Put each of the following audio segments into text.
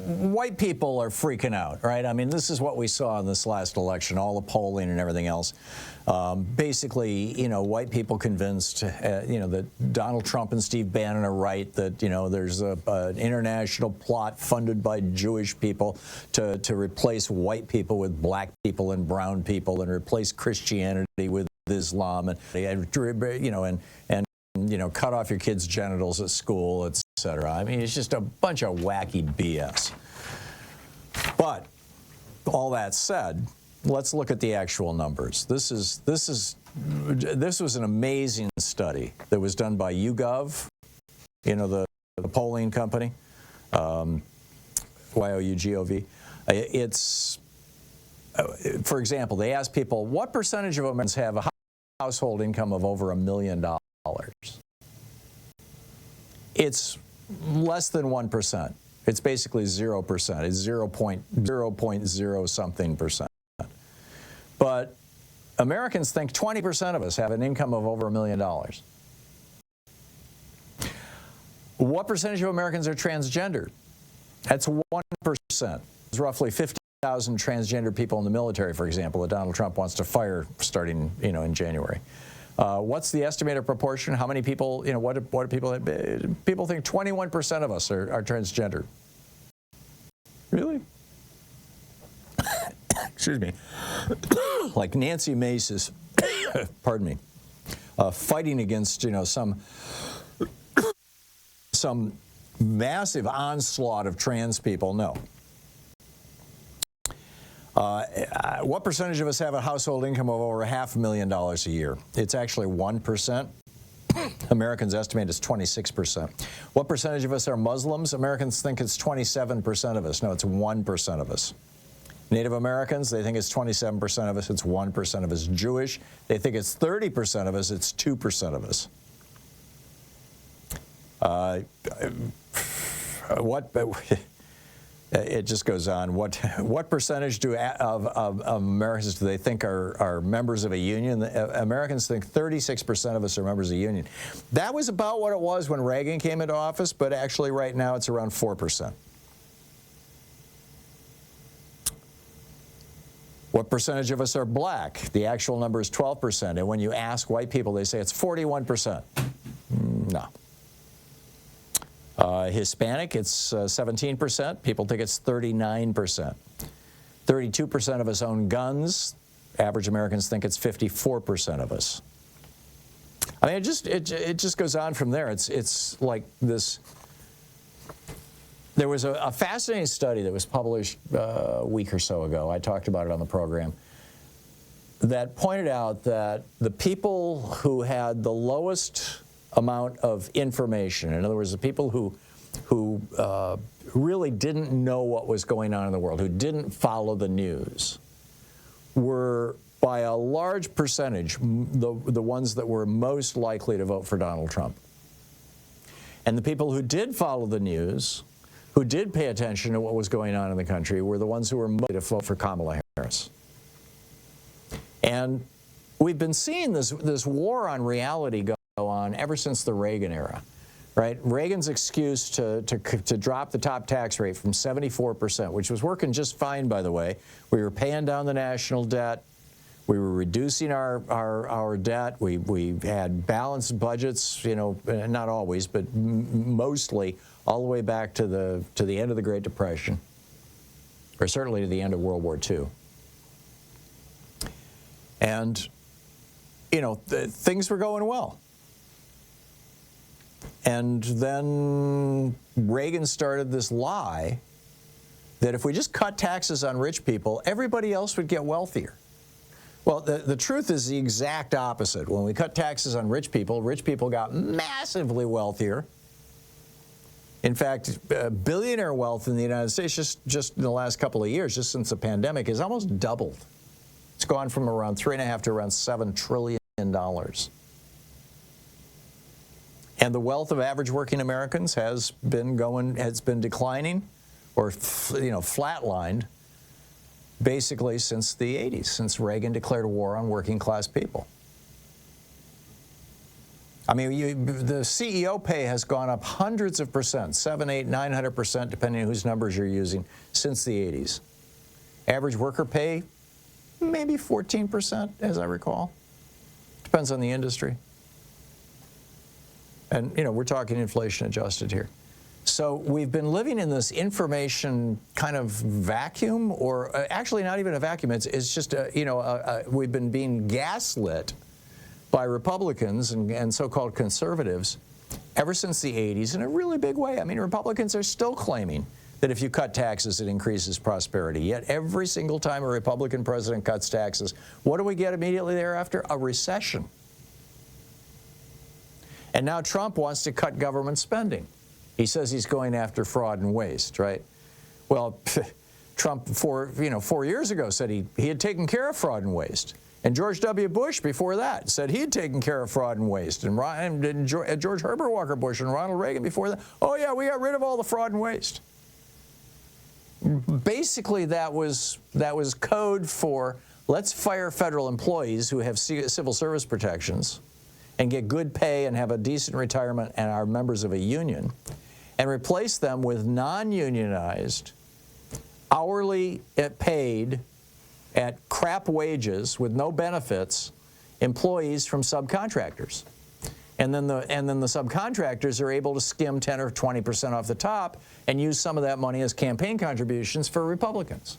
white people are freaking out, right? I mean, this is what we saw in this last election, all the polling and everything else. Basically, you know, white people convinced, you know, that Donald Trump and Steve Bannon are right, that, you know, there's an international plot funded by Jewish people to replace white people with black people and brown people and replace Christianity with Islam and you know, and you know, cut off your kids' genitals at school, etc. I mean, it's just a bunch of wacky BS. But all that said, let's look at the actual numbers. This was an amazing study that was done by YouGov, you know, the polling company, YOUGOV. It's, for example, they asked people, what percentage of Americans have a household income of over $1 million? It's less than 1%. It's basically 0%. It's 0.0 something percent. But Americans think 20% of us have an income of over $1 million. What percentage of Americans are transgender? That's 1%. There's roughly 50,000 transgender people in the military, for example, that Donald Trump wants to fire starting, you know, in January. What's the estimated proportion? How many people, you know, what do people think 21% of us are transgender. Really? Excuse me. Like Nancy Mace is, pardon me, fighting against, you know, some massive onslaught of trans people. No. What percentage of us have a household income of over $500,000 a year? It's actually 1%. Americans estimate it's 26%. What percentage of us are Muslims? Americans think it's 27% of us. No, it's 1% of us. Native Americans, they think it's 27% of us. It's 1% of us. Jewish, they think it's 30% of us. It's 2% of us. It just goes on. What percentage of Americans do they think are members of a union? Americans think 36% of us are members of a union. That was about what it was when Reagan came into office, but actually right now it's around 4%. What percentage of us are black? The actual number is 12%. And when you ask white people, they say it's 41%. No. Hispanic, it's 17%. People think it's 39%. 32% of us own guns. Average Americans think it's 54% of us. I mean, it just goes on from there. It's like this. There was a fascinating study that was published a week or so ago. I talked about it on the program, that pointed out that the people who had the lowest amount of information, in other words, the people who really didn't know what was going on in the world, who didn't follow the news, were by a large percentage the ones that were most likely to vote for Donald Trump. And the people who did follow the news, who did pay attention to what was going on in the country, were the ones who were most likely to vote for Kamala Harris. And we've been seeing this war on reality go on ever since the Reagan era, right? Reagan's excuse to drop the top tax rate from 74%, which was working just fine, by the way. We were paying down the national debt. We were reducing our debt. We had balanced budgets, you know, not always, but mostly all the way back to the end of the Great Depression, or certainly to the end of World War II. And, you know, things were going well. And then Reagan started this lie that if we just cut taxes on rich people, everybody else would get wealthier. Well, the truth is the exact opposite. When we cut taxes on rich people got massively wealthier. In fact, billionaire wealth in the United States just in the last couple of years, just since the pandemic, has almost doubled. It's gone from around $3.5 to around $7 trillion. And the wealth of average working Americans has been declining, or flatlined, basically since the 80s, since Reagan declared war on working class people. I mean, the CEO pay has gone up hundreds of percent, 7, 8, 900%, depending on whose numbers you're using, since the 80s. Average worker pay, maybe 14%, as I recall. Depends on the industry. And, you know, we're talking inflation adjusted here. So we've been living in this information kind of vacuum, or actually not even a vacuum. It's just, we've been being gaslit by Republicans and so-called conservatives ever since the 80s in a really big way. I mean, Republicans are still claiming that if you cut taxes, it increases prosperity. Yet every single time a Republican president cuts taxes, what do we get immediately thereafter? A recession. And now Trump wants to cut government spending. He says he's going after fraud and waste, right? Well, Trump, 4 years ago, said he had taken care of fraud and waste. And George W. Bush, before that, said he had taken care of fraud and waste. And George Herbert Walker Bush and Ronald Reagan before that, oh, yeah, we got rid of all the fraud and waste. Basically, that was code for let's fire federal employees who have civil service protections and get good pay and have a decent retirement and are members of a union, and replace them with non-unionized, hourly paid at crap wages with no benefits employees from subcontractors. And then the subcontractors are able to skim 10 or 20% off the top and use some of that money as campaign contributions for Republicans.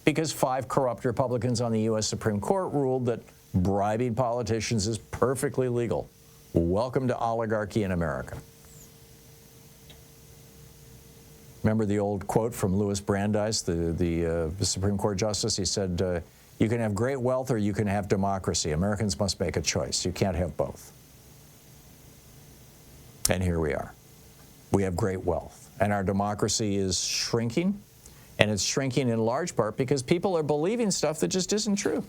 Because 5 corrupt Republicans on the U.S. Supreme Court ruled that bribing politicians is perfectly legal. Welcome to oligarchy in America. Remember the old quote from Louis Brandeis, the Supreme Court justice? He said, you can have great wealth or you can have democracy. Americans must make a choice. You can't have both. And here we are. We have great wealth. And our democracy is shrinking. And it's shrinking in large part because people are believing stuff that just isn't true.